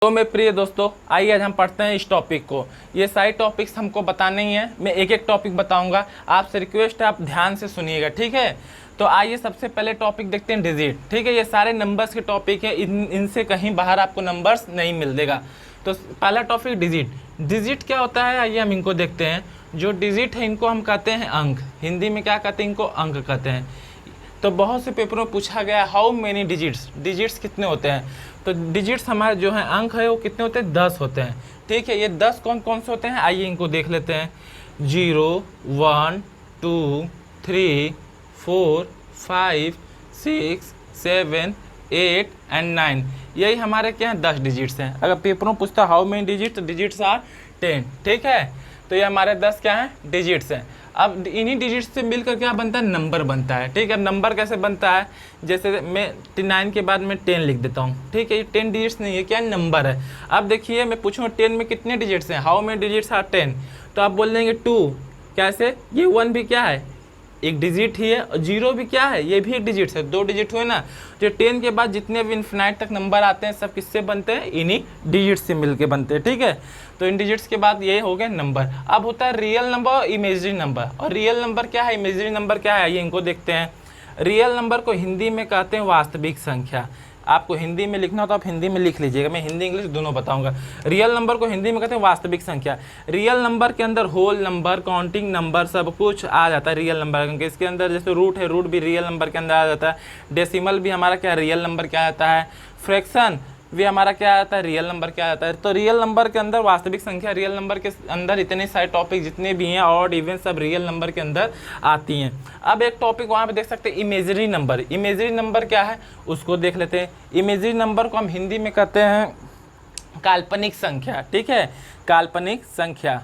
तो मेरे प्रिय दोस्तों, आइए आज हम पढ़ते हैं इस टॉपिक को। ये सारे टॉपिक्स हमको बताने ही हैं, मैं एक एक टॉपिक बताऊंगा। आपसे रिक्वेस्ट है आप ध्यान से सुनिएगा, ठीक है। तो आइए सबसे पहले टॉपिक देखते हैं डिजिट, ठीक है। ये सारे नंबर्स के टॉपिक है, इनसे कहीं बाहर आपको नंबर्स नहीं मिल देगा। तो पहला टॉपिक डिजिट। डिजिट क्या होता है, आइए हम इनको देखते हैं। जो डिजिट है इनको हम कहते हैं अंक, हिंदी में क्या कहते हैं, इनको अंक कहते हैं। तो बहुत से पेपरों में पूछा गया हाउ मेनी डिजिट्स, डिजिट्स कितने होते हैं। तो डिजिट्स हमारे जो है अंक है वो कितने होते हैं, 10 होते हैं, ठीक है। ये 10 कौन कौन से होते हैं, आइए इनको देख लेते हैं। 0 1 2 3 4 5 6 7 8 एंड 9, यही हमारे क्या हैं 10 डिजिट्स हैं। अगर पेपरों पूछता हाउ मेनी डिजिट्स, तो डिजिट्स आर 10, ठीक है। तो ये हमारे 10 क्या हैं, डिजिट्स हैं। अब इन्हीं डिजिट्स से मिलकर क्या बनता है, नंबर बनता है, ठीक है। नंबर कैसे बनता है, जैसे मैं 9 के बाद मैं 10 लिख देता हूँ, ठीक है। ये 10 डिजिट्स नहीं है, क्या नंबर है। अब देखिए मैं पूछूँ 10 में कितने डिजिट्स हैं, हाउ मेनी डिजिट्स आर 10, तो आप बोल देंगे 2। कैसे, ये 1 भी क्या है, एक डिजिट ही है, और 0 भी क्या है, ये भी एक डिजिट है, 2 डिजिट हुए ना। जो 10 के बाद जितने भी इन्फिनाइट तक नंबर आते हैं सब किससे बनते हैं, इन्हीं डिजिट्स से मिलके बनते हैं, ठीक है। तो इन डिजिट्स के बाद ये हो गए नंबर। अब होता है रियल नंबर और इमेजिनरी नंबर। और रियल नंबर क्या है, इमेजिनरी नंबर क्या है, आइए इनको देखते हैं। रियल नंबर को हिंदी में कहते हैं वास्तविक संख्या। आपको हिंदी में लिखना हो तो आप हिंदी में लिख लीजिएगा, मैं हिंदी इंग्लिश दोनों बताऊंगा। रियल नंबर को हिंदी में कहते हैं वास्तविक संख्या। रियल नंबर के अंदर होल नंबर, काउंटिंग नंबर सब कुछ आ जाता है रियल नंबर, क्योंकि इसके अंदर जैसे रूट है, रूट भी रियल नंबर के अंदर आ जाता है। डेसिमल भी हमारा क्या रियल नंबर क्या आता है, फ्रैक्शन भी हमारा क्या आता है, रियल नंबर क्या आता है। तो रियल नंबर के अंदर वास्तविक संख्या, रियल नंबर के अंदर इतने सारे टॉपिक जितने भी हैं, ऑड इवन सब रियल नंबर के अंदर आती हैं। अब एक टॉपिक वहाँ पे देख सकते हैं इमेजिनरी नंबर। इमेजिनरी नंबर क्या है उसको देख लेते हैं। इमेजिनरी नंबर को हम हिंदी में कहते हैं काल्पनिक संख्या, ठीक है। काल्पनिक संख्या,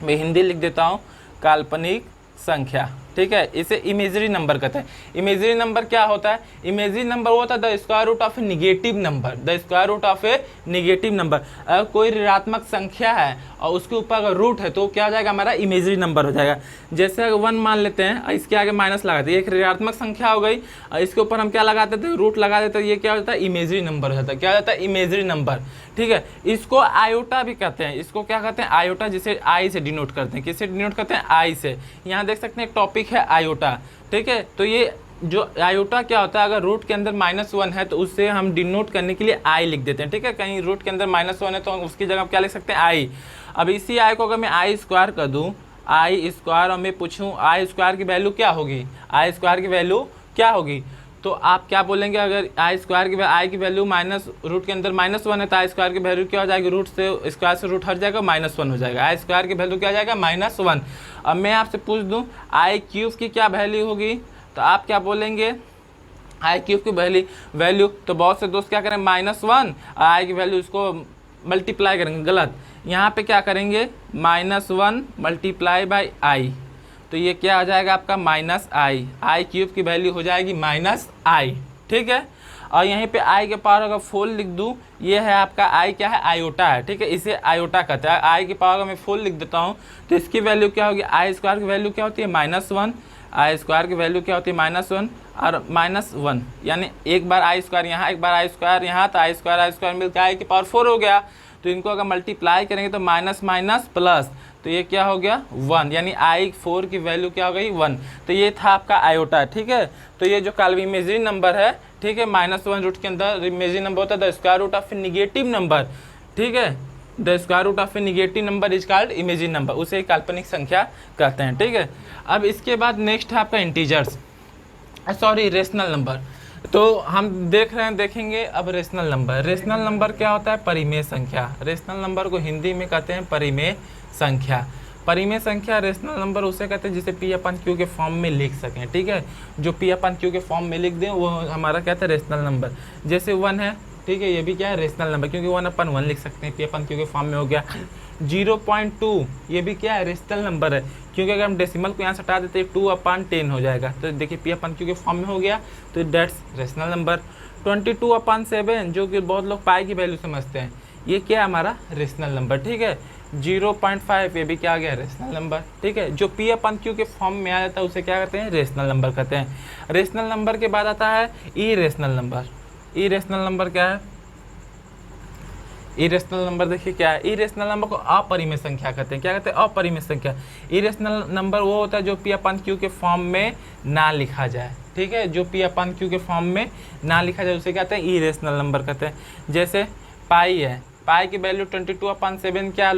मैं हिंदी लिख देता हूँ, काल्पनिक संख्या, ठीक है। इसे इमेजिनरी नंबर कहते हैं। इमेजिनरी नंबर क्या होता है, इमेजिनरी नंबर होता है the square root of a negative number, the square root of a negative number. अगर कोई ऋणात्मक संख्या है और उसके ऊपर अगर रूट है तो क्या हो जाएगा, हमारा इमेजिनरी नंबर हो जाएगा। जैसे अगर 1 मान लेते हैं, इसके आगे माइनस लगाते हैं, एक ऋणात्मक संख्या हो गई, और इसके ऊपर हम क्या लगा देते हैं, रूट लगा देते हैं, ये क्या हो जाता है, इमेजिनरी नंबर हो जाता है। क्या हो जाता है, इमेजिनरी नंबर, ठीक है। इसको आयोटा भी कहते हैं, इसको क्या कहते हैं, आयोटा, जिसे आई से डिनोट करते हैं। किससे डिनोट करते हैं, आई से। यहाँ देख सकते हैं एक टॉपिक है आयोटा, ठीक है। तो ये जो आयोटा क्या होता है, अगर रूट के अंदर -1 है तो उससे हम डिनोट करने के लिए आई लिख देते हैं, ठीक है। कहीं रूट के अंदर -1 है तो उसकी जगह क्या लिख सकते हैं, आई। अब इसी आई को अगर मैं आई स्क्वायर कर दूं, आई स्क्वायर, और मैं पूछूं आई स्क्वायर की वैल्यू क्या होगी, आई स्क्वायर की वैल्यू क्या होगी, तो आप क्या बोलेंगे, अगर आई स्क्वायर की आई की वैल्यू माइनस रूट के अंदर -1 है तो आई स्क्वायर की वैल्यू क्या हो जाएगी, रूट से स्क्वायर से रूट हट जाएगा, -1 हो जाएगा। आई स्क्वायर की वैल्यू क्या हो जाएगा, -1। अब मैं आपसे पूछ दूं आई क्यूब की क्या वैल्यू होगी, तो आप क्या बोलेंगे, आई क्यूब की वैल्यू। तो बहुत से दोस्त क्या करें, -1 आई की वैल्यू इसको मल्टीप्लाई करेंगे, गलत। यहाँ पे क्या करेंगे, -1 मल्टीप्लाई बाई आई, तो ये क्या हो जाएगा आपका -i, आई क्यूब की वैल्यू हो जाएगी -i, ठीक है। और यहीं पे i के पावर अगर 4 लिख दूँ, ये है आपका i क्या है, आयोटा है, ठीक है। इसे आयोटा कहते हैं। i की पावर अगर मैं 4 लिख देता हूँ तो इसकी वैल्यू क्या होगी, आई स्क्वायर की वैल्यू क्या होती है, -1, आई स्क्वायर की वैल्यू क्या होती है, -1 और -1, यानी एक बार आई स्क्वायर यहाँ, एक बार आई स्क्वायर यहाँ, तो आई स्क्वायर मिलकर आई की पावर 4 हो गया। तो इनको अगर मल्टीप्लाई करेंगे तो माइनस माइनस प्लस, तो ये क्या हो गया 1, यानी i4 की वैल्यू क्या हो गई 1। तो ये था आपका आयोटा, ठीक है। तो ये जो इमेजिनरी नंबर है, ठीक है, -1 रूट के अंदर इमेजिनरी नंबर होता है the square root of a negative number, ठीक है। The square root of a negative number is called imaginary number, उसे काल्पनिक संख्या कहते हैं, ठीक है। अब इसके बाद नेक्स्ट है आपका इंटीजर्स, सॉरी रेशनल नंबर। तो हम देखेंगे अब रेशनल नंबर। रेशनल नंबर क्या होता है, परिमेय संख्या। रेशनल नंबर को हिंदी में कहते हैं परिमेय संख्या। परिमेय संख्या रेशनल नंबर उसे कहते हैं जिसे P/Q के फॉर्म में लिख सकें, ठीक है। जो P/Q के फॉर्म में लिख दें वो हमारा कहते हैं रेशनल नंबर। जैसे 1 है, ठीक है, ये भी क्या है रेशनल नंबर, क्योंकि 1/1 लिख सकते हैं, P/Q के फॉर्म में हो गया। 0.2 ये भी क्या है, रेशनल नंबर है, क्योंकि अगर हम डेसिमल को यहाँ से हटा देते हैं 2/10 हो जाएगा, तो देखिए P/Q के फॉर्म में हो गया, तो डेट्स रेशनल नंबर। 22/7 जो कि बहुत लोग पाई की वैल्यू समझते हैं, ये क्या है हमारा रेशनल नंबर, ठीक है। 0.5 ये भी क्या आ गया, रेशनल नंबर, ठीक है। जो P/Q के फॉर्म में आ जाता है उसे क्या कहते हैं, रेशनल नंबर कहते हैं। रेशनल नंबर के बाद आता है इरेशनल नंबर। इरेशनल नंबर क्या है, इरेशनल नंबर देखिए क्या है, इरेशनल नंबर को अपरिमेय संख्या कहते हैं। क्या कहते हैं? अपरिमेय संख्या। इरेशनल नंबर वो होता है जो पी अपन क्यू के फॉर्म में ना लिखा जाए, ठीक है, जो पी अपन क्यू के फॉर्म में ना लिखा जाए उसे कहते हैं इरेशनल नंबर कहते हैं। जैसे पाई है, पाई की वैल्यू 22/7 क्या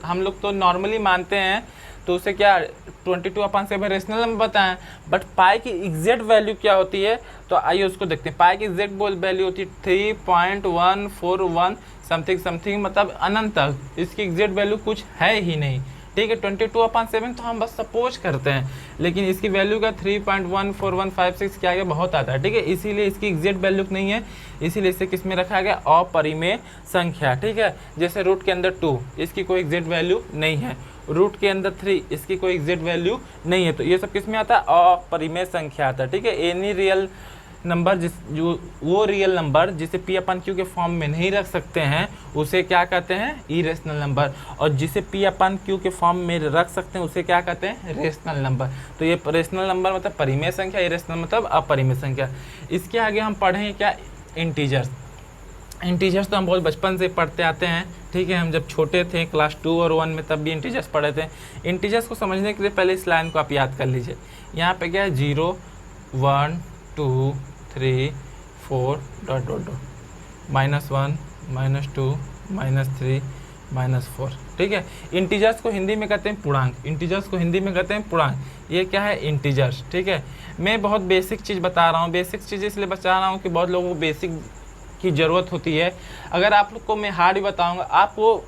हम लोग तो नॉर्मली मानते हैं, तो उसे क्या 22/7 रेशनल नंबर बताएं, बट पाई की एग्जैक्ट वैल्यू क्या होती है, तो आइए उसको देखते हैं। पाई की एग्जैक्ट वैल्यू होती है 3.141 समथिंग समथिंग, मतलब अनंत तक, इसकी एग्जैक्ट वैल्यू कुछ है ही नहीं, ठीक है। 22/7 तो हम बस सपोज करते हैं, लेकिन इसकी वैल्यू का 3.14156 क्या गया, बहुत आता है, ठीक है, इसीलिए इसकी एग्जैक्ट वैल्यू नहीं है, इसीलिए इसे किस में रखा गया, अपरिमेय संख्या, ठीक है। जैसे रूट के अंदर 2, इसकी कोई एग्जैक्ट वैल्यू नहीं है, रूट के अंदर 3, इसकी कोई एग्जैक्ट वैल्यू नहीं है, तो ये सब किस में आता है, अपरिमेय संख्या आता है, ठीक है। एनी रियल नंबर वो रियल नंबर जिसे पी अपन क्यू के फॉर्म में नहीं रख सकते हैं उसे क्या कहते हैं, इरेशनल नंबर, और जिसे पी अपन क्यू के फॉर्म में रख सकते हैं उसे क्या कहते हैं, रेशनल नंबर। तो ये रेशनल नंबर मतलब परिमेय संख्या, इरेशनल मतलब अपरिमेय संख्या। इसके आगे हम पढ़ेंगे क्या, इंटीजर्स। इंटीजर्स तो हम बहुत बचपन से पढ़ते आते हैं, ठीक है, हम जब छोटे थे क्लास 2 और 1 में तब भी इंटीजर्स पढ़े थे। इंटीजर्स को समझने के लिए पहले इस लाइन को आप याद कर लीजिए। यहाँ पे क्या है, 0 1 2 3 4 ... -1 -2 -3 -4, ठीक है। इंटीजर्स को हिंदी में कहते हैं पूर्णांक, इंटीजर्स को हिंदी में कहते हैं पूर्णांक। ये क्या है, इंटीजर्स, ठीक है। मैं बहुत बेसिक चीज़ बता रहा हूँ, बेसिक चीज़ इसलिए बता रहा हूँ कि बहुत लोगों को बेसिक की ज़रूरत होती है। अगर आप लोग को मैं हार्ड भी बताऊँगा, आपको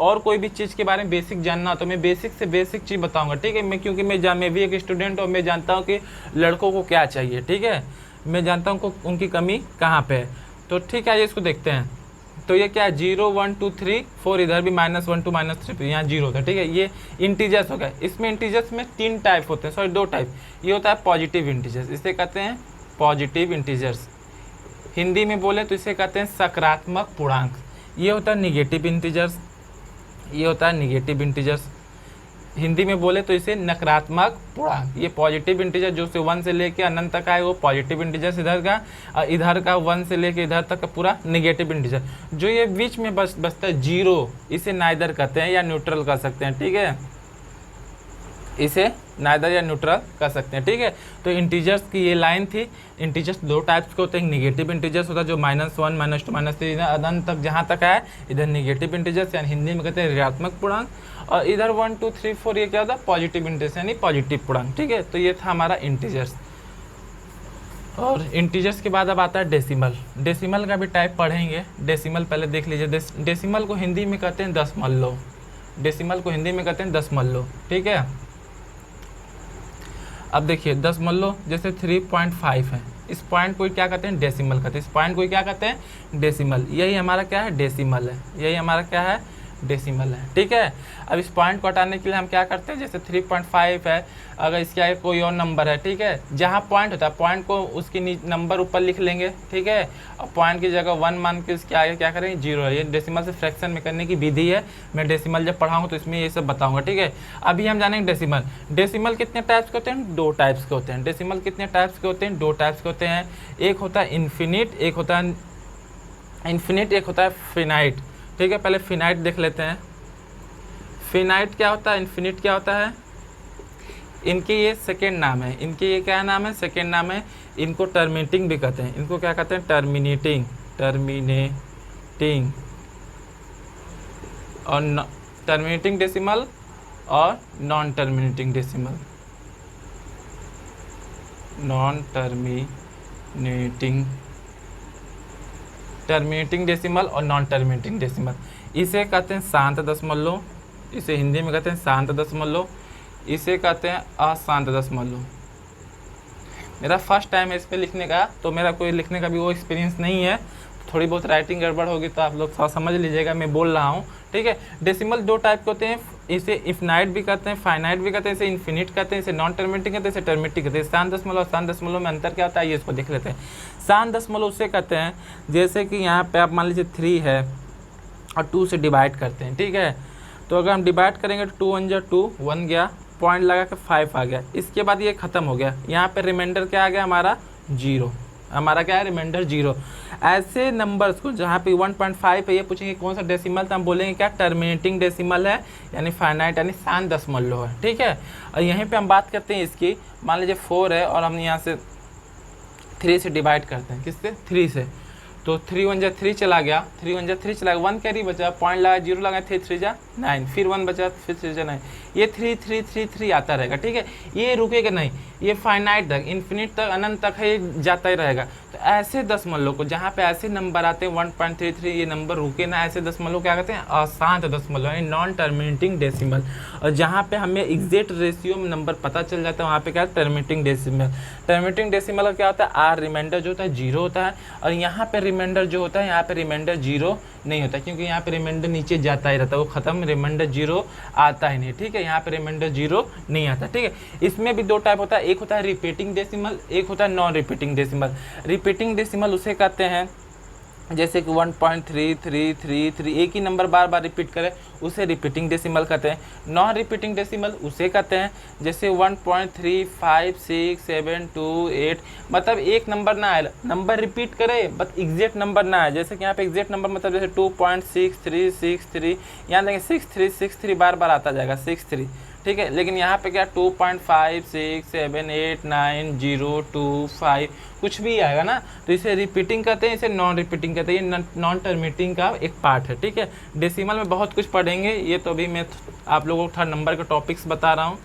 और कोई भी चीज़ के बारे में बेसिक जानना तो मैं बेसिक से बेसिक चीज़ बताऊँगा, ठीक है। मैं क्योंकि मैं भी एक स्टूडेंट हूँ, मैं जानता हूँ कि लड़कों को क्या चाहिए, ठीक है, मैं जानता हूँ उनकी कमी कहाँ पे है। तो ठीक है, ये इसको देखते हैं। तो ये क्या है, 0 1 2 3 4, इधर भी -1 2 -3, यहाँ 0 था, ठीक है। ये इंटीजर्स हो गया। इसमें इंटीजर्स में 3 टाइप होते हैं, सॉरी 2 टाइप। ये होता है पॉजिटिव इंटीजर्स, इसे कहते हैं पॉजिटिव इंटीजर्स। हिंदी में बोले तो इसे कहते हैं सकारात्मक पूर्णांक। ये होता है निगेटिव इंटीजर्स, ये होता है निगेटिव इंटीजर्स। हिंदी में बोले तो इसे नकारात्मक पूर्णांक। ये पॉजिटिव इंटीजर जो से 1 से लेके अनंत तक आए वो पॉजिटिव इंटीजर्स इधर का, और इधर का 1 से लेके इधर तक का पूरा निगेटिव इंटीजर। जो ये बीच में बचता है 0, इसे नाइदर कहते हैं या न्यूट्रल कर सकते हैं, ठीक है, इसे नाइदर या न्यूट्रल कर सकते हैं, ठीक है। तो इंटीजर्स की ये लाइन थी। इंटीजर्स 2 टाइप्स के होते हैं, निगेटिव इंटीजर्स होता है जो -1 -2 -3 अनंत तक जहाँ तक है, इधर निगेटिव इंटीजर्स यानी हिंदी में कहते हैं ऋणात्मक पूर्णांक, और इधर 1 2 3 4 ये क्या होता है, पॉजिटिव इंटीजर्स यानी पॉजिटिव पूर्णांक, ठीक है। तो ये था हमारा इंटीजर्स। और इंटीजर्स के बाद अब आता है डेसिमल। डेसिमल का भी टाइप पढ़ेंगे। डेसिमल पहले देख लीजिए। डेसिमल को हिंदी में कहते हैं दशमलव। डेसिमल को हिंदी में कहते हैं दशमलव, ठीक है। अब देखिए दशमलव जैसे 3.5 है, इस पॉइंट को क्या कहते हैं, डेसिमल कहते हैं। इस पॉइंट को क्या कहते हैं, डेसिमल। यही हमारा क्या है, डेसिमल है। यही हमारा क्या है, डेसिमल है, ठीक है। अब इस पॉइंट को हटाने के लिए हम क्या करते हैं, जैसे 3.5 है, अगर इसके आगे कोई और नंबर है, ठीक है, जहाँ पॉइंट होता है पॉइंट को उसकी नंबर ऊपर लिख लेंगे, ठीक है, और पॉइंट की जगह 1 मान के इसके आगे क्या करेंगे, 0 है। ये डेसिमल से फ्रैक्शन में करने की विधि है। मैं डेसिमल जब पढ़ाऊँगा तो इसमें ये सब बताऊँगा, ठीक है। अभी हम जानेंगे डेसिमल। डेसिमल कितने टाइप्स के होते हैं, 2 टाइप्स के होते हैं। डेसिमल कितने टाइप्स के होते हैं, 2 टाइप्स के होते हैं। एक होता है इन्फिनिट, एक होता है इन्फिनिट, एक होता है फिनाइट, ठीक है। पहले फिनाइट देख लेते हैं। फिनाइट क्या होता है, इन्फिनिट क्या होता है, इनके ये सेकेंड नाम है। इनके ये क्या नाम है, सेकेंड नाम है। इनको टर्मिनेटिंग भी कहते हैं। इनको क्या कहते हैं, टर्मिनेटिंग, टर्मिनेटिंग और टर्मिनेटिंग डेसिमल और non terminating decimal. Non terminating, terminating decimal और नॉन टर्मिनेटिंग डेसिमल। इसे कहते हैं शांत दशमलव, इसे हिंदी में कहते हैं शांत दशमलव, इसे कहते हैं अशांत दशमलव। मेरा फर्स्ट टाइम है इस पे लिखने का, तो मेरा कोई लिखने का भी वो एक्सपीरियंस नहीं है, थोड़ी बहुत राइटिंग गड़बड़ होगी तो आप लोग थोड़ा समझ लीजिएगा, मैं बोल रहा हूँ, ठीक है। डेसिमल 2 टाइप के होते हैं, इसे इफनाइट भी कहते हैं, फाइनाइट भी कहते हैं, इसे इन्फिनिट कहते हैं, इसे नॉन टर्मिनेटिंग कहते हैं, इसे टर्मिनेटिंग कहते हैं। शांत दशमलव और शांत दशमलव में अंतर क्या होता है, ये इसको देख लेते हैं। शांत दशमलव उसे कहते हैं जैसे कि यहाँ पे आप मान लीजिए 3 है और 2 से डिवाइड करते हैं, ठीक है। तो अगर हम डिवाइड करेंगे तो 2 1 जा 2, 1 गया, पॉइंट लगा के 5 आ गया। इसके बाद ये ख़त्म हो गया, यहाँ पे रिमाइंडर क्या आ गया हमारा, 0, हमारा क्या है, रिमाइंडर 0। ऐसे नंबर्स को जहाँ पे 1.5 है, ये पूछेंगे कौन सा डेसिमल, तो हम बोलेंगे क्या, टर्मिनेटिंग डेसिमल है, यानी फाइनाइट यानी शांत दशमलव है, ठीक है। और यहीं पे हम बात करते हैं इसकी, मान लीजिए 4 है और हम यहाँ से 3 से डिवाइड करते हैं, किससे, 3 से, तो 3 1 जा 3 चला गया, 3 1 जा 3 चला गया, 1 कैरी बचा, पॉइंट लगा, 0 लगा, 3 3 जा 9, फिर 1 बचा, फिर 3 जा 9, ये 3 3 3 3 आता रहेगा, ठीक है। ये रुकेगा नहीं, ये फाइनाइट तक, इन्फिनिट तक, अनंत तक है, ये जाता ही रहेगा। तो ऐसे दशमलव को जहाँ पे ऐसे नंबर आते हैं 1.33, ये नंबर रुके ना, ऐसे दशमलव क्या कहते हैं, अशांत दशमलव यानी नॉन टर्मिनेटिंग डेसिमल। और जहाँ पे हमें एग्जैक्ट रेशियो में नंबर पता चल जाता है, वहाँ पे क्या है, टर्मिनेटिंग डेसिमल। टर्मिनेटिंग डेसिमल का क्या होता है, आर रिमाइंडर जो होता है 0 होता है, और यहाँ पे रिमाइंडर जो होता है, यहाँ पे रिमाइंडर 0 नहीं होता, क्योंकि यहाँ पे रिमाइंडर नीचे जाता ही रहता है, वो खत्म, रिमाइंडर 0 आता ही नहीं, ठीक है। यहाँ पे रिमाइंडर 0 नहीं आता, ठीक है। इसमें भी 2 टाइप होता है, एक होता है रिपीटिंग डेसिमल, एक होता है non repeating decimal. Repeating decimal उसे कहते हैं जैसे कि 1.3333 एक ही नंबर बार बार रिपीट करे, उसे रिपीटिंग डेसिमल कहते हैं। नॉन रिपीटिंग डेसिमल उसे कहते हैं जैसे 1.35672 मतलब एक नंबर ना आए, नंबर रिपीट करे बट एग्जैक्ट नंबर ना आए। जैसे कि यहाँ पे एग्जैक्ट नंबर मतलब जैसे 2.6363, यहाँ देखें 6363 बार बार आता जाएगा 63, ठीक है। लेकिन यहाँ पे क्या 2.56789025 कुछ भी आएगा ना, तो इसे रिपीटिंग कहते हैं, इसे नॉन रिपीटिंग कहते हैं। ये नॉन टर्मिनेटिंग का एक पार्ट है, ठीक है। डेसिमल में बहुत कुछ पढ़ेंगे, ये तो अभी मैं आप लोगों को थर्ड नंबर के टॉपिक्स बता रहा हूँ,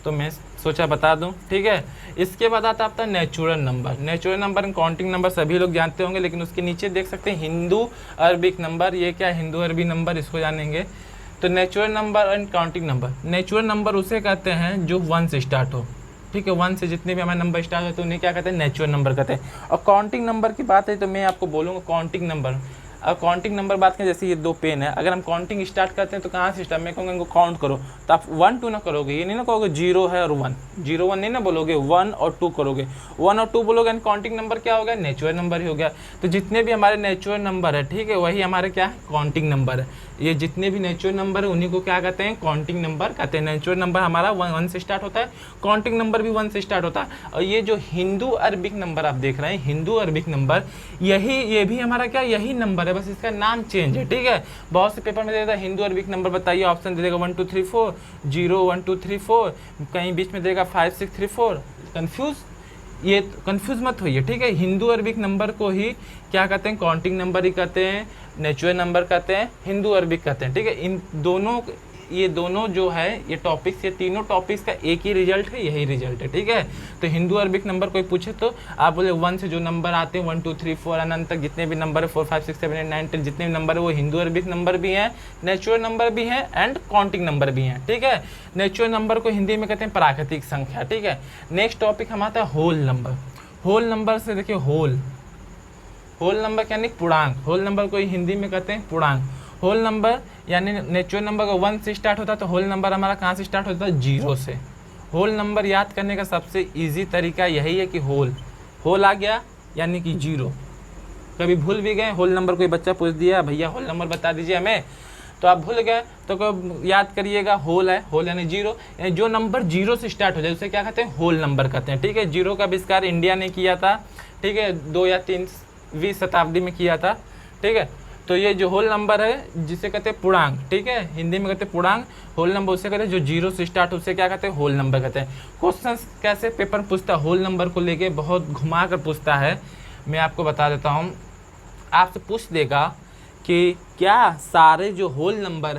तो मैं सोचा बता दूं, ठीक है। इसके बाद आता है natural number. Natural number counting number सभी लोग जानते होंगे, लेकिन उसके नीचे देख सकते हैं हिंदू अरबिक नंबर। ये क्या हिंदू अरबी नंबर, इसको जानेंगे। तो natural number and counting number, natural number उसे कहते हैं जो 1 से स्टार्ट हो, ठीक है। 1 से जितने भी हमारे नंबर स्टार्ट होते हैं उन्हें क्या कहते हैं, नेचुरल नंबर कहते हैं। और काउंटिंग नंबर की बात है तो मैं आपको बोलूँगा काउंटिंग नंबर। अब काउंटिंग नंबर बात करें, जैसे ये 2 पेन है, अगर हम काउंटिंग स्टार्ट करते हैं तो कहाँ से स्टार्ट, मैं कहूँगा इनको काउंट करो, तो आप 1 2 ना करोगे, ये नहीं ना कहोगे 0 है और 1, 0 1 नहीं ना बोलोगे, 1 और 2 करोगे, 1 और 2 बोलोगे, काउंटिंग नंबर क्या हो गया, नेचुरल नंबर ही हो गया। तो जितने भी हमारे नेचुरल नंबर है, ठीक है, वही हमारे क्या है, काउंटिंग नंबर है। ये जितने भी नेचुरल नंबर है उन्हीं को क्या कहते हैं, काउंटिंग नंबर कहते हैं। नेचुरल नंबर हमारा 1 से स्टार्ट होता है, काउंटिंग नंबर भी 1 से स्टार्ट होता है। और ये जो हिंदू अरबिक नंबर आप देख रहे हैं, हिंदू अरबिक नंबर, ये भी हमारा क्या, यही नंबर है, बस इसका नाम चेंज है, ठीक है। बहुत से पेपर में दे देगा हिंदू अरबिक नंबर बताइए, ऑप्शन दे देगा 1 2 3 4, 0 1 2 3 4, कहीं बीच में देगा 5 6 3 4, कंफ्यूज मत होइए, ठीक है। हिंदू अरबिक नंबर को ही क्या कहते हैं, काउंटिंग नंबर ही कहते हैं, नेचुरल नंबर कहते हैं, हिंदू अरबिक कहते हैं, ठीक है। इन दोनों, ये दोनों जो है ये टॉपिक्स, ये तीनों टॉपिक्स का एक ही रिजल्ट है, यही रिजल्ट है, ठीक है। तो हिंदू अरबिक नंबर कोई पूछे तो आप बोले 1 से जो नंबर आते हैं 1 2 3 4 अनंत तक जितने भी नंबर है 4 5 6 7 8 9 10 जितने भी नंबर है वो हिंदू अरबिक नंबर भी हैं, नेचुरल नंबर भी हैं एंड काउंटिंग नंबर भी हैं, ठीक है। नेचुरल नंबर को हिंदी में कहते हैं प्राकृतिक संख्या, ठीक है। नेक्स्ट टॉपिक हमारा है होल नंबर। होल नंबर से देखिए, होल नंबर यानी पूर्णांक, होल नंबर को हिंदी में कहते हैं पूर्णांक। होल नंबर यानी नेचुरल नंबर का 1 से स्टार्ट होता है, तो होल नंबर हमारा कहाँ से स्टार्ट होता है, 0 से। होल नंबर याद करने का सबसे इजी तरीका यही है कि होल आ गया यानी कि 0। कभी भूल भी गए, होल नंबर कोई बच्चा पूछ दिया भैया होल नंबर बता दीजिए हमें, तो आप भूल गए तो याद करिएगा होल है, होल यानी 0, यानी जो नंबर 0 से स्टार्ट हो जाए उसे क्या कहते हैं, होल नंबर कहते हैं, ठीक है। 0 का आविष्कार इंडिया ने किया था, ठीक है, 2 या 3वीं शताब्दी में किया था, ठीक है। तो ये जो होल नंबर है जिसे कहते हैं पूर्णांक, ठीक है, हिंदी में कहते हैं पूर्णांक। होल नंबर उसे कहते हैं जो 0 से स्टार्ट, उसे क्या कहते हैं, होल नंबर कहते हैं। क्वेश्चन कैसे पेपर पूछता है होल नंबर को लेके, बहुत घुमा कर पूछता है। मैं आपको बता देता हूँ, आपसे पूछ देगा कि क्या सारे जो होल नंबर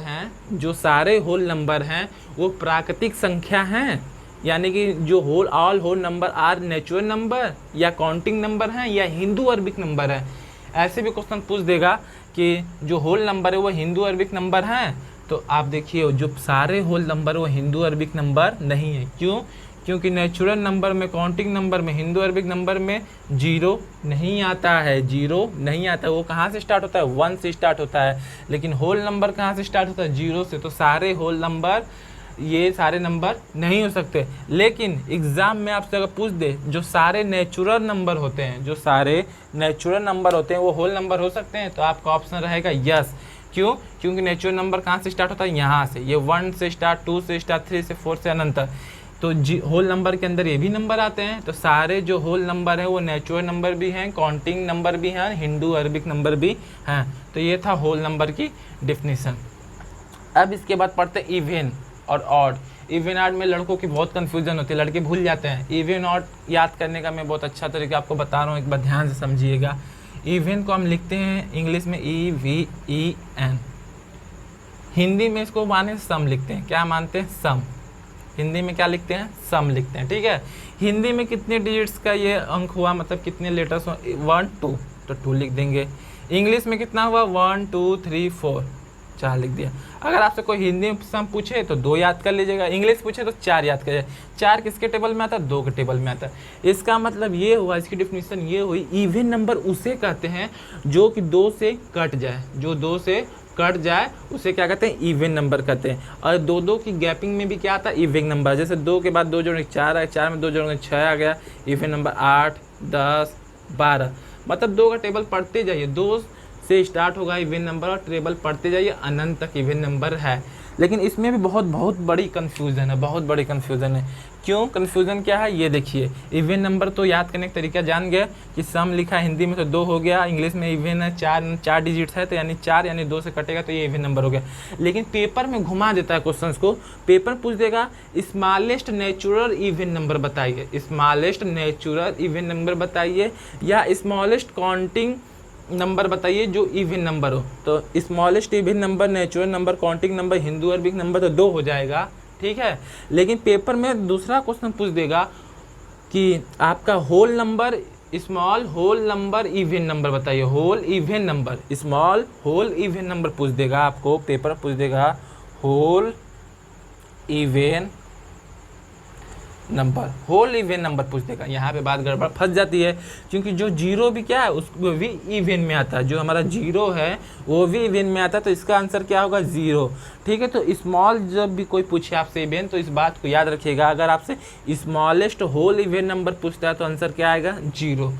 हैं वो प्राकृतिक संख्या हैं, यानी कि जो all whole number are natural number, या काउंटिंग नंबर हैं, या हिंदू अरबिक नंबर है। ऐसे भी क्वेश्चन पूछ देगा कि जो होल नंबर है वो हिंदू अरबिक नंबर हैं, तो आप देखिए जो सारे होल नंबर वो हिंदू अरबिक नंबर नहीं है। क्यों? क्योंकि नेचुरल नंबर में, काउंटिंग नंबर में, हिंदू अरबिक नंबर में 0 नहीं आता है, 0 नहीं आता है। वो कहाँ से स्टार्ट होता है, 1 से स्टार्ट होता है। लेकिन होल नंबर कहाँ से स्टार्ट होता है, 0 से। तो सारे होल नंबर, ये सारे नंबर नहीं हो सकते। लेकिन एग्जाम में आपसे अगर पूछ दे जो सारे नेचुरल नंबर होते हैं, वो होल नंबर हो सकते हैं, तो आपका ऑप्शन रहेगा यस। क्यों? क्योंकि नेचुरल नंबर कहाँ से स्टार्ट होता है, यहाँ से। ये 1 से स्टार्ट, 2 से स्टार्ट, 3 से 4 से अनंत तक। तो होल नंबर के अंदर ये भी नंबर आते हैं। तो सारे जो होल नंबर है वो नेचुरल नंबर भी हैं, काउंटिंग नंबर भी हैं, हिंदू अरबिक नंबर भी हैं। तो ये था होल नंबर की डिफिनीशन। अब इसके बाद पढ़ते हैं इवन और ऑड। इवन ऑड में लड़कों की बहुत कन्फ्यूजन होती है, लड़के भूल जाते हैं। इवन ऑड याद करने का मैं बहुत अच्छा तरीका आपको बता रहा हूँ, एक बार ध्यान से समझिएगा। इवन को हम लिखते हैं इंग्लिश में EVEN, हिंदी में इसको माने सम लिखते हैं। क्या मानते हैं? सम। हिंदी में क्या लिखते हैं? सम लिखते हैं, ठीक है। हिंदी में कितने डिजिट्स का ये अंक हुआ, मतलब कितने लेटर्स हुआ? 1 2, तो 2 लिख देंगे। इंग्लिश में कितना हुआ? 1 2 3 4, 4 लिख दिया। अगर आपसे कोई हिंदी में सम पूछे तो 2 याद कर लीजिएगा, इंग्लिश पूछे तो 4 याद करिए। 4 किसके टेबल में आता है? 2 के टेबल में आता है। इसका मतलब ये हुआ, इसकी डिफिनीशन ये हुई, इवन नंबर उसे कहते हैं जो कि 2 से कट जाए। जो 2 से कट जाए उसे क्या कहते हैं? इवन नंबर कहते हैं। और 2 की गैपिंग में भी क्या आता है? Even number. जैसे 2 के बाद 2 जोड़ेंगे 4 आया, 4 में 2 जोड़ेंगे 6 आ गया, इवन नंबर। 8 10 12, मतलब 2 का टेबल पढ़ते जाइए, 2 से स्टार्ट होगा इवन नंबर और टेबल पढ़ते जाइए, अनंत तक इवन नंबर है। लेकिन इसमें भी बहुत बड़ी कन्फ्यूज़न है, बहुत बड़ी कन्फ्यूज़न है। क्यों कन्फ्यूज़न क्या है? ये देखिए, इवन नंबर तो याद करने का तरीका जान गया कि सम लिखा है हिंदी में तो 2 हो गया, इंग्लिश में इवन है, 4 डिजिट्स है, तो यानी 4 यानी 2 से कटेगा तो ये इवन नंबर हो गया। लेकिन पेपर में घुमा देता है क्वेश्चंस को। पेपर पूछ देगा स्मॉलेस्ट नेचुरल इवन नंबर बताइए, स्मॉलेस्ट नेचुरल इवन नंबर बताइए, या स्मॉलेस्ट काउंटिंग नंबर बताइए जो इवन नंबर हो। तो smallest even number, natural number, counting number, Hindu Arabic number, तो 2 हो जाएगा, ठीक है। लेकिन पेपर में दूसरा क्वेश्चन पूछ देगा कि आपका whole number, small whole number even number बताइए, whole even number, small whole even number पूछ देगा आपको। पेपर पूछ देगा whole even number, whole even number पूछ देगा। यहाँ पे बात गड़बड़ फंस जाती है, क्योंकि जो जीरो भी क्या है उसको भी इवन में आता है, जो हमारा जीरो है वो भी इवन में आता है। तो इसका आंसर क्या होगा? 0, ठीक है। तो स्मॉल जब भी कोई पूछे आपसे इवन, तो इस बात को याद रखिएगा, अगर आपसे स्मॉलेस्ट होल इवन नंबर पूछता है तो आंसर क्या आएगा? 0।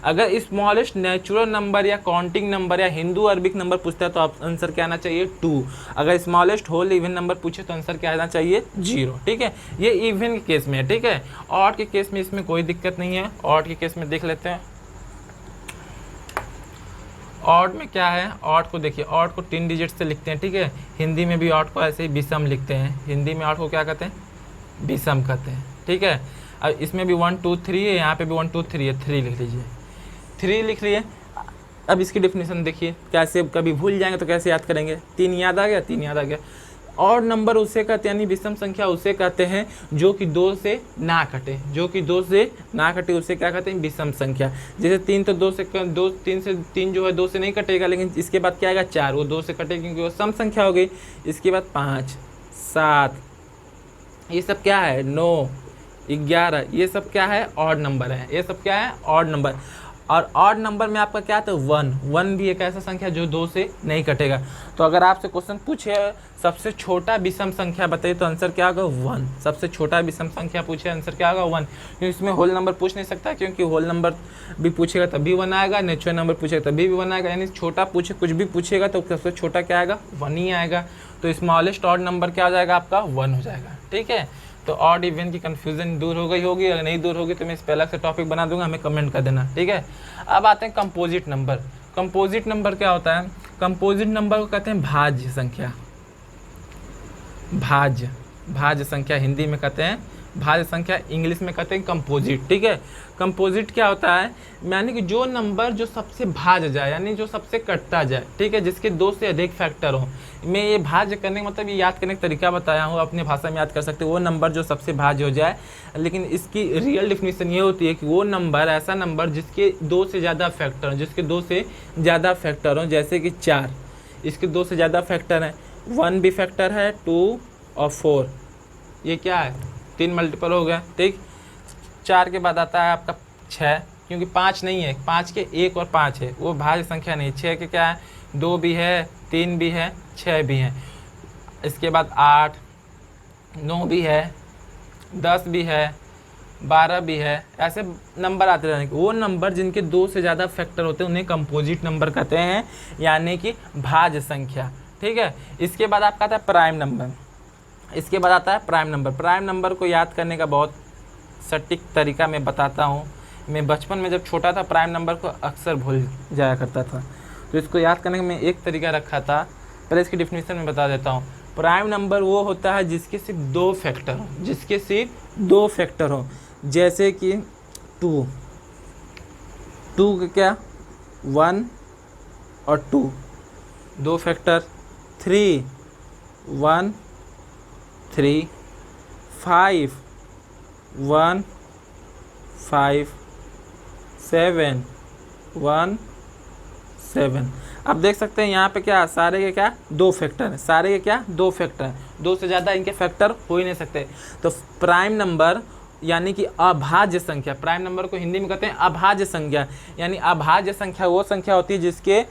अगर स्मॉलेस्ट नेचुरल नंबर या काउंटिंग नंबर या हिंदू अरबिक नंबर पूछता है तो आंसर क्या आना चाहिए? 2। अगर स्मॉलेस्ट होल इवन नंबर पूछे तो आंसर क्या आना चाहिए? 0, ठीक है। ये इवन के केस में है, ठीक है। ऑड के केस में इसमें कोई दिक्कत नहीं है। ऑड के केस में देख लेते हैं ऑड में क्या है। ऑड को देखिए, ऑड को 3 डिजिट से लिखते हैं, ठीक है। हिंदी में भी ऑड को ऐसे ही विषम लिखते हैं। हिंदी में ऑड को क्या कहते हैं? विषम कहते हैं, ठीक है। अब इसमें भी 1 2 3 है, यहाँ पे भी 1 2 3 है, 3 लिख लीजिए, 3 लिख लिए। अब इसकी डेफिनेशन देखिए, कैसे कभी भूल जाएंगे तो कैसे याद करेंगे? 3 याद आ गया, 3 याद आ गया। और नंबर उसे कहते हैं, यानी विषम संख्या उसे कहते हैं जो कि 2 से ना कटे, जो कि 2 से ना कटे उसे क्या कहते हैं? विषम संख्या। जैसे 3 तो 3 जो है 2 से नहीं कटेगा, लेकिन इसके बाद क्या आएगा? 4, वो 2 से कटेगा क्योंकि वो सम संख्या हो गई। इसके बाद 5 7, ये सब क्या है? 9 11, ये सब क्या है? ऑड नंबर है। ये सब क्या है? Odd number. और ऑड नंबर में आपका क्या था? 1 भी एक ऐसा संख्या जो 2 से नहीं कटेगा। तो अगर आपसे क्वेश्चन पूछे सबसे छोटा विषम संख्या बताइए तो आंसर क्या होगा? 1। सबसे छोटा विषम संख्या पूछे आंसर क्या होगा? 1। क्योंकि इसमें होल नंबर पूछ नहीं सकता, क्योंकि होल नंबर भी पूछेगा तभी 1 आएगा, नेचुरल नंबर पूछेगा तभी भी 1 आएगा। यानी छोटा पूछे, कुछ भी पूछेगा तो सबसे छोटा क्या आएगा? 1 ही आएगा। तो स्मॉलेस्ट ऑड नंबर क्या हो जाएगा आपका? 1 हो जाएगा, ठीक है। तो ऑड इवन की कन्फ्यूजन दूर हो गई होगी। अगर नहीं दूर होगी तो मैं इस पे अलग से टॉपिक बना दूंगा, हमें कमेंट कर देना, ठीक है। अब आते हैं कंपोजिट नंबर। कंपोजिट नंबर क्या होता है? कंपोजिट नंबर को कहते हैं भाज्य संख्या। भाज्य संख्या हिंदी में कहते हैं भाज्य संख्या, इंग्लिश में कहते हैं कंपोजिट, ठीक है। कंपोजिट क्या होता है? यानी कि जो नंबर जो सबसे भाज्य जाए, यानी जो सबसे कटता जाए, ठीक है, जिसके 2 से अधिक फैक्टर हो। मैं ये भाज्य करने का मतलब ये याद करने का तरीका बताया हूँ, अपनी भाषा में याद कर सकते हो। वो नंबर जो सबसे भाज्य हो जाए, लेकिन इसकी रियल डिफिनीशन ये होती है कि वो नंबर, ऐसा नंबर जिसके 2 से ज़्यादा फैक्टर हो, जिसके 2 से ज़्यादा फैक्टर हो। जैसे कि 4, इसके 2 से ज़्यादा फैक्टर हैं, 1 भी फैक्टर है, 2 और 4, ये क्या है? 3 मल्टीपल हो गया, ठीक। 4 के बाद आता है आपका 6, क्योंकि 5 नहीं है, 5 के 1 और 5 है, वो भाज्य संख्या नहीं। 6 के क्या है? 2 भी है, 3 भी है, 6 भी है। इसके बाद 8, 9 भी है, 10 भी है, 12 भी है। ऐसे नंबर आते रहने के, वो नंबर जिनके 2 से ज़्यादा फैक्टर होते हैं उन्हें कंपोजिट नंबर कहते हैं, यानी कि भाज्य संख्या, ठीक है। इसके बाद आपका आता है प्राइम नंबर। इसके बाद आता है प्राइम नंबर। प्राइम नंबर को याद करने का बहुत सटीक तरीका मैं बताता हूँ। मैं बचपन में जब छोटा था प्राइम नंबर को अक्सर भूल जाया करता था, तो इसको याद करने का मैं एक तरीका रखा था। पहले इसकी डिफिनीशन में बता देता हूँ। प्राइम नंबर वो होता है जिसके सिर्फ दो फैक्टर हो, जिसके सिर्फ दो फैक्टर हो। जैसे कि 2 का क्या 1 और 2 दो फैक्टर, 3 1 3, 5 1 5, 7 1 7। अब देख सकते हैं यहाँ पे क्या सारे के क्या दो फैक्टर हैं, सारे के क्या दो फैक्टर हैं, दो से ज़्यादा इनके फैक्टर हो ही नहीं सकते। तो प्राइम नंबर यानी कि अभाज्य संख्या, प्राइम नंबर को हिंदी में कहते हैं अभाज्य संख्या। यानी अभाज्य संख्या वो संख्या होती है जिसके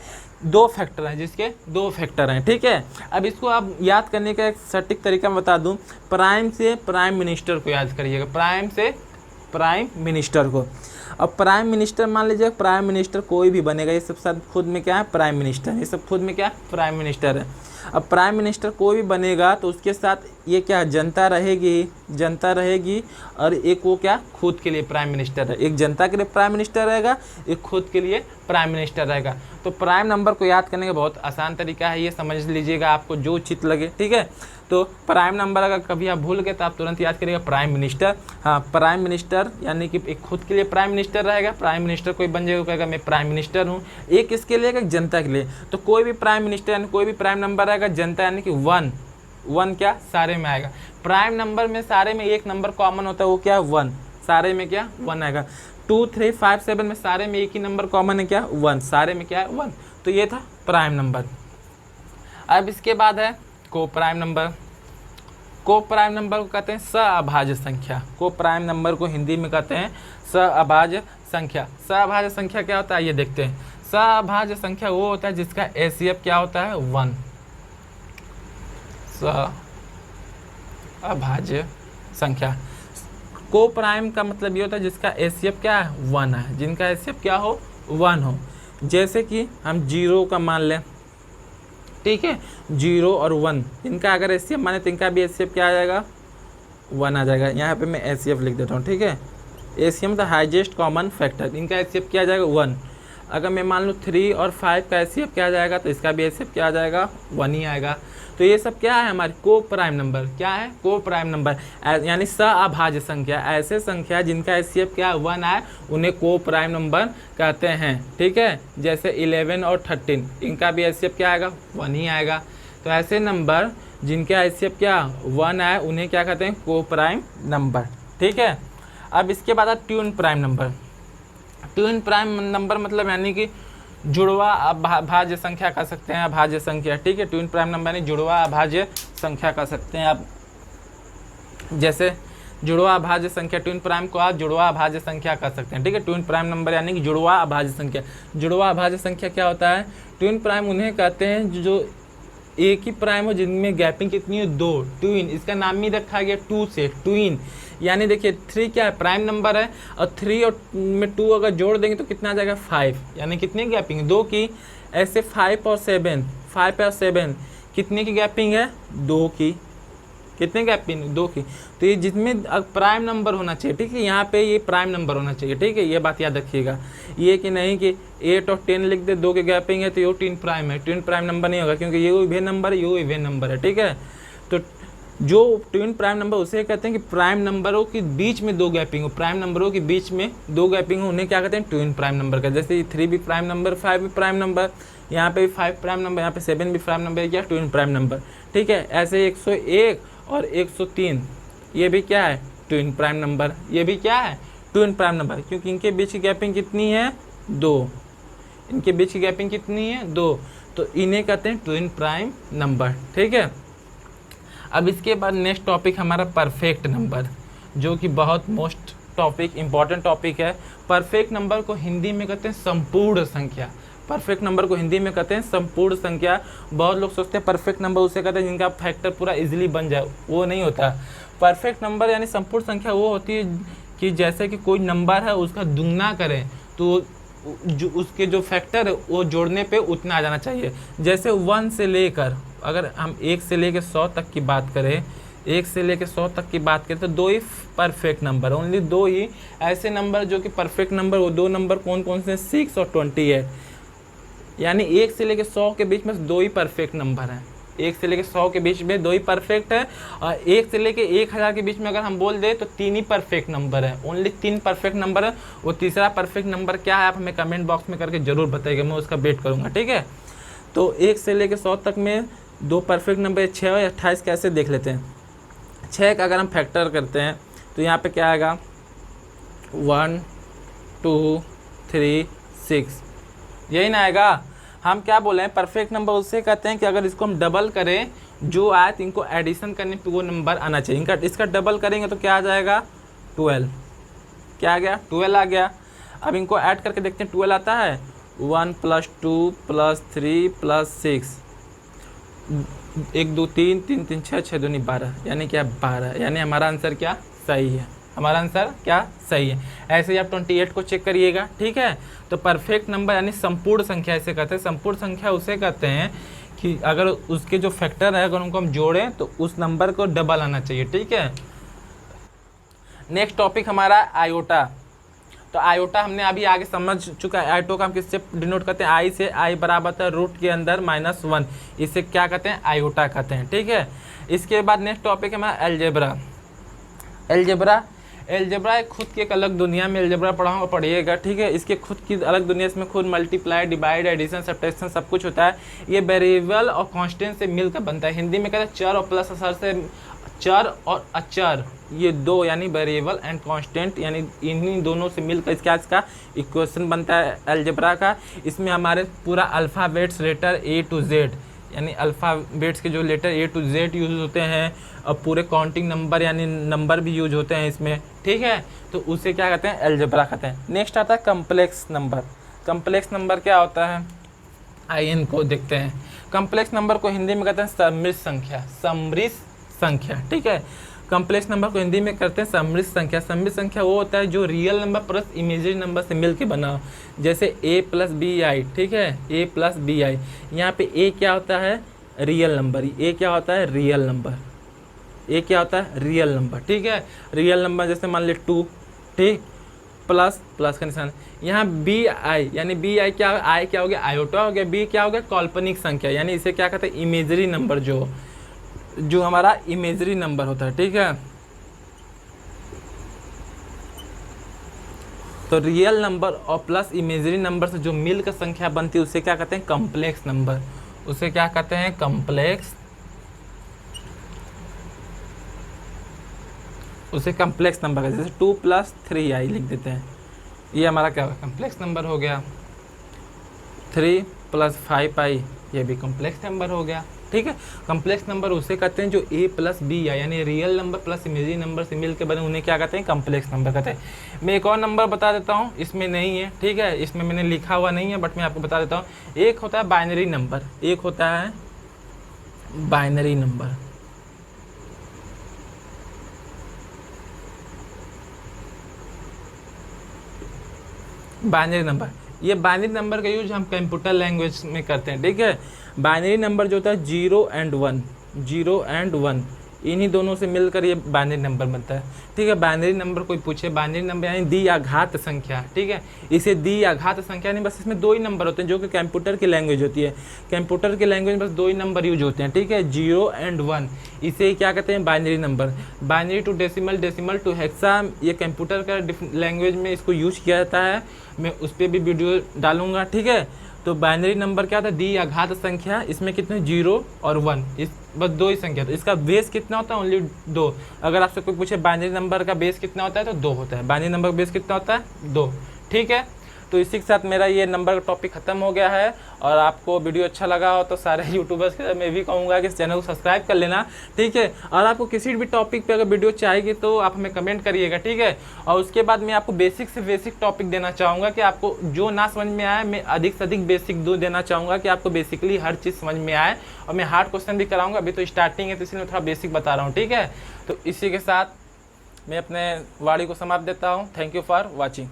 दो फैक्टर हैं, जिसके दो फैक्टर हैं। ठीक है, अब इसको आप याद करने का एक सटीक तरीका मैं बता दूं। प्राइम से प्राइम मिनिस्टर को याद करिएगा, प्राइम से प्राइम मिनिस्टर को। अब प्राइम मिनिस्टर मान लीजिए, प्राइम मिनिस्टर कोई भी बनेगा, ये सब सब खुद में क्या है प्राइम मिनिस्टर, ये सब खुद में क्या प्राइम मिनिस्टर है। अब प्राइम मिनिस्टर कोई भी बनेगा तो उसके साथ ये क्या जनता रहेगी, जनता रहेगी, और एक वो क्या खुद के लिए प्राइम मिनिस्टर है। एक जनता के लिए प्राइम मिनिस्टर रहेगा, एक खुद के लिए प्राइम मिनिस्टर रहेगा। तो प्राइम नंबर को याद करने का बहुत आसान तरीका है, ये समझ लीजिएगा, आपको जो उचित लगे। ठीक है, तो प्राइम नंबर अगर कभी आप भूल गए तो आप तुरंत याद करिएगा प्राइम मिनिस्टर। हाँ, प्राइम मिनिस्टर यानी कि एक खुद के लिए प्राइम मिनिस्टर रहेगा, प्राइम मिनिस्टर कोई बन जाएगा, कहेगा मैं प्राइम मिनिस्टर हूँ। एक किसके लिए, एक जनता के लिए। तो कोई भी प्राइम मिनिस्टर यानी कोई भी प्राइम नंबर आएगा, जनता यानी कि 1 क्या सारे में आएगा। प्राइम नंबर में सारे में एक नंबर कॉमन होता है, वो क्या 1, सारे में क्या 1 आएगा। 2 3 5 7 में सारे में एक ही नंबर कॉमन है, क्या 1, सारे में क्या है 1। तो ये था प्राइम नंबर। अब इसके बाद है को प्राइम नंबर। को प्राइम नंबर को कहते हैं सअभाज्य संख्या। को प्राइम नंबर को हिंदी में कहते हैं सअभाज्य संख्या। सअभाज्य संख्या क्या होता है ये देखते हैं। सअभाज्य संख्या वो होता है जिसका एचसीएफ क्या होता है 1। सअभाज्य संख्या। को प्राइम का मतलब ये होता है जिसका एचसीएफ क्या है 1 है, जिनका एचसीएफ क्या हो 1 हो। जैसे कि हम 0 का मान लें, ठीक है, 0 और 1 इनका अगर एचसीएफ माने तो इनका भी एचसीएफ क्या आ जाएगा 1 आ जाएगा। यहाँ पे मैं एचसीएफ लिख देता हूँ। ठीक है, एचसीएफ मतलब हाईएस्ट कॉमन फैक्टर, इनका एचसीएफ क्या आ जाएगा 1। अगर मैं मान लूँ 3 और 5 का एचसीएफ क्या आ जाएगा तो इसका भी एचसीएफ क्या आ जाएगा 1 ही आएगा। तो ये सब क्या है हमारे को प्राइम नंबर। क्या है को प्राइम नंबर, यानी सअभाज्य संख्या। ऐसे संख्या जिनका एचसीएफ क्या 1 आए उन्हें को प्राइम नंबर कहते हैं। ठीक है, जैसे 11 और 13 इनका भी एचसीएफ क्या आएगा 1 ही आएगा। तो ऐसे नंबर जिनका एचसीएफ क्या 1 आए उन्हें क्या कहते हैं को प्राइम नंबर। ठीक है, अब इसके बाद tune prime number. Tune prime number मतलब यानी कि जुड़वा अभाज्य संख्या कह सकते हैं, अभाज्य संख्या। ठीक है, ट्विन प्राइम नंबर यानी जुड़वा अभाज्य संख्या कह सकते हैं आप। जैसे जुड़वा अभाज्य संख्या, ट्विन प्राइम को आप जुड़वा अभाज्य संख्या कह सकते हैं। ठीक है, ट्विन प्राइम नंबर यानी कि जुड़वा अभाज्य संख्या। जुड़वा अभाज्य संख्या क्या होता है, ट्विन प्राइम उन्हें कहते हैं जो एक ही प्राइम हो जिनमें गैपिंग कितनी है 2। ट्विन, इसका नाम ही रखा गया 2 से, ट्विन। यानी देखिए 3 क्या है प्राइम नंबर है, और 3 और में 2 अगर जोड़ देंगे तो कितना आ जाएगा 5। यानी कितनी गैपिंग 2 की। ऐसे 5 और 7 कितने की गैपिंग है 2 की। कितने गैपिंग 2 की। तो ये जिसमें प्राइम नंबर होना चाहिए। ठीक है, यहाँ पे ये प्राइम नंबर होना चाहिए। ठीक है, ये बात याद रखिएगा। ये कि नहीं कि 8 और 10 लिख दे 2 की गैपिंग है तो ये ट्विन प्राइम है, ट्विन प्राइम नंबर नहीं होगा, क्योंकि ये इवेन नंबर है, ये इवेन नंबर है। ठीक है, तो जो ट्विन प्राइम नंबर उसे कहते हैं कि प्राइम नंबरों के बीच में 2 गैपिंग हो, प्राइम नंबरों के बीच में 2 गैपिंग हो, उन्हें क्या कहते हैं ट्विन प्राइम नंबर का। जैसे 3 भी प्राइम नंबर, 5 भी प्राइम नंबर, यहाँ पे भी 5 प्राइम नंबर, यहाँ पे 7 भी प्राइम नंबर, क्या ट्विन प्राइम नंबर। ठीक है, ऐसे 101 और 103 ये भी क्या है ट्विन प्राइम नंबर। ये भी क्या है ट्विन प्राइम नंबर, क्योंकि इनके बीच की गैपिंग कितनी है 2। इनके बीच की गैपिंग कितनी है 2, तो इन्हें कहते हैं ट्विन प्राइम नंबर। ठीक है, अब इसके बाद नेक्स्ट टॉपिक हमारा परफेक्ट नंबर, जो कि बहुत मोस्ट टॉपिक इंपॉर्टेंट टॉपिक है। परफेक्ट नंबर को हिंदी में कहते हैं संपूर्ण संख्या। परफेक्ट नंबर को हिंदी में कहते हैं संपूर्ण संख्या। बहुत लोग सोचते हैं परफेक्ट नंबर उसे कहते हैं जिनका फैक्टर पूरा इजीली बन जाए, वो नहीं होता। परफेक्ट नंबर यानी संपूर्ण संख्या वो होती है कि जैसे कि कोई नंबर है उसका दुगना करें तो जो उसके जो फैक्टर है वो जोड़ने पे उतना आ जाना चाहिए। जैसे 1 से लेकर, अगर हम 1 से लेकर 100 तक की बात करें, 1 से लेके 100 तक की बात करें तो 2 ही परफेक्ट नंबर, ओनली 2 ही ऐसे नंबर जो कि परफेक्ट नंबर, वो 2 नंबर कौन कौन से हैं, 6 और 28। यानी 1 से लेके 100 के बीच में 2 ही परफेक्ट नंबर हैं। 1 से लेके 100 के बीच में 2 ही परफेक्ट है, और 1 से लेके 1000 के बीच में अगर हम बोल दें तो 3 ही परफेक्ट नंबर है, ओनली 3 परफेक्ट नंबर है। वो तीसरा परफेक्ट नंबर क्या है आप हमें कमेंट बॉक्स में करके जरूर बताइएगा, मैं उसका वेट करूँगा, ठीक है। तो 1 से लेके 100 तक में 2 परफेक्ट नंबर 6 और 28 कैसे देख लेते हैं। 6 का अगर हम फैक्टर करते हैं तो यहाँ पे क्या आएगा, 1 2 3 6, यही ना आएगा। हम क्या बोले हैं, परफेक्ट नंबर उससे कहते हैं कि अगर इसको हम डबल करें, जो आए तो इनको एडिशन करने पे वो नंबर आना चाहिए। इसका डबल करेंगे तो क्या आ जाएगा, 12। क्या आ गया, 12 आ गया। अब इनको ऐड करके देखते हैं 12 आता है, 1 + 2 + 3 + 6, 1 2 3 3 3 6 6 2 12, यानी क्या 12, यानी हमारा आंसर क्या सही है, हमारा आंसर क्या सही है। ऐसे ही आप 28 को चेक करिएगा, ठीक है। तो परफेक्ट नंबर यानी संपूर्ण संख्या इसे कहते हैं। संपूर्ण संख्या उसे कहते हैं कि अगर उसके जो फैक्टर है अगर उनको हम जोड़ें तो उस नंबर को डबल आना चाहिए, ठीक है। नेक्स्ट टॉपिक हमारा आयोटा। तो आयोटा हमने अभी आगे समझ चुका है। आयोटा का हम किससे डिनोट करते हैं, आई से। आई बराबर होता है रूट के अंदर -1, इसे क्या कहते हैं, आयोटा कहते हैं, ठीक है। इसके बाद नेक्स्ट टॉपिक है हमारा अलजेब्रा। अलजेब्रा एक खुद की एक अलग दुनिया में अलजेब्रा पढ़िएगा, ठीक है। इसके खुद की अलग दुनिया, इसमें खुद मल्टीप्लाई, डिवाइड, एडिशन, सब्ट्रैक्शन सब कुछ होता है। ये वेरिएबल और कांस्टेंट से मिलकर बनता है। हिंदी में कहते हैं चर और प्लस असर से, चर और अचर ये 2 यानी वेरिएबल एंड कांस्टेंट, यानी इन्हीं दोनों से मिलकर इसका इक्वेशन बनता है अलजेब्रा का। इसमें हमारे पूरा alphabets letter A to Z, यानी अल्फ़ाबेट्स के जो letter A to Z use होते हैं, और पूरे काउंटिंग नंबर यानी नंबर भी यूज होते हैं इसमें, ठीक है। तो उसे क्या कहते हैं, अलजेब्रा कहते हैं। नेक्स्ट आता है कम्प्लेक्स नंबर। कम्प्लेक्स नंबर क्या होता है, आइए इनको देखते हैं। कम्प्लेक्स नंबर को हिंदी में कहते हैं सम्मिश्र संख्या, सम्मिश्र संख्या, ठीक है। कम्प्लेक्स नंबर को हिंदी में करते हैं सम्मिश्र संख्या। सम्मिश्र संख्या वो होता है जो real number plus imaginary number से मिलके बना हो, जैसे A + BI, ठीक है, A + BI। यहाँ पे A क्या होता है, रियल नंबर। A क्या होता है, रियल नंबर। A क्या होता है, रियल नंबर, ठीक है। रियल नंबर जैसे मान लीजिए 2, ठीक, प्लस का निशान। यहाँ BI यानी BI क्या, I क्या हो गया, आयोटा हो गया, B क्या हो गया, काल्पनिक संख्या, यानी इसे क्या कहते हैं, इमेजरी नंबर, जो हमारा इमेजरी नंबर होता है, ठीक है। तो रियल नंबर और प्लस इमेजरी नंबर से जो मिलकर संख्या बनती है उसे क्या कहते हैं, कॉम्प्लेक्स नंबर। उसे क्या कहते हैं, कॉम्प्लेक्स, उसे कॉम्प्लेक्स नंबर कहते हैं। जैसे 2 + 3i लिख देते हैं, ये हमारा क्या होगा, कॉम्प्लेक्स नंबर हो गया। 3 + 5i ये भी कॉम्प्लेक्स नंबर हो गया, ठीक है। कॉम्प्लेक्स नंबर उसे कहते हैं जो A + BI यानी real number plus imaginary number से मिलकर बने, उन्हें क्या कहते हैं, कॉम्प्लेक्स नंबर कहते हैं। मैं एक और नंबर बता देता हूँ, इसमें नहीं है, ठीक है, इसमें मैंने लिखा हुआ नहीं है, बट मैं आपको बता देता हूँ। एक होता है बाइनरी नंबर, एक होता है बाइनरी नंबर। बाइनरी नंबर, ये बाइनरी नंबर का यूज हम कंप्यूटर लैंग्वेज में करते हैं, ठीक है। बाइनरी नंबर जो होता है 0 and 1, 0 and 1, इन्हीं दोनों से मिलकर ये बाइनरी नंबर बनता है, ठीक है। बाइनरी नंबर कोई पूछे, बाइनरी नंबर यानी द्विघात संख्या, ठीक है। इसे द्विघात संख्या नहीं, बस इसमें 2 ही नंबर होते हैं, जो कि कंप्यूटर की लैंग्वेज होती है। कंप्यूटर की लैंग्वेज में बस 2 ही नंबर यूज होते हैं, ठीक है, 0 and 1। इसे क्या कहते हैं, binary number. Binary to decimal, decimal to hexa, ये कंप्यूटर का लैंग्वेज में इसको यूज किया जाता है। मैं उस पर भी वीडियो डालूंगा, ठीक है। तो बाइनरी नंबर क्या होता है, द्विघात संख्या। इसमें कितने, 0 और 1, इस बस 2 ही संख्या। तो इसका बेस कितना होता है, ओनली 2। अगर आपसे कोई पूछे बाइनरी नंबर का बेस कितना होता है तो 2 होता है। बाइनरी नंबर का बेस कितना होता है, 2, ठीक है। तो इसी के साथ मेरा ये नंबर का टॉपिक खत्म हो गया है। और आपको वीडियो अच्छा लगा हो तो सारे यूट्यूबर्स के मैं भी कहूँगा कि इस चैनल को सब्सक्राइब कर लेना, ठीक है। और आपको किसी भी टॉपिक पे अगर वीडियो चाहिए तो आप हमें कमेंट करिएगा, ठीक है। और उसके बाद मैं आपको बेसिक से बेसिक टॉपिक देना चाहूँगा कि आपको जो ना समझ में आए मैं अधिक से अधिक बेसिक देना चाहूँगा कि आपको बेसिकली हर चीज़ समझ में आए। और मैं हार्ड क्वेश्चन भी कराऊँगा, अभी तो स्टार्टिंग है तो इसलिए मैं थोड़ा बेसिक बता रहा हूँ, ठीक है। तो इसी के साथ मैं अपने वाणी को समाप्त देता हूँ। Thank you for watching.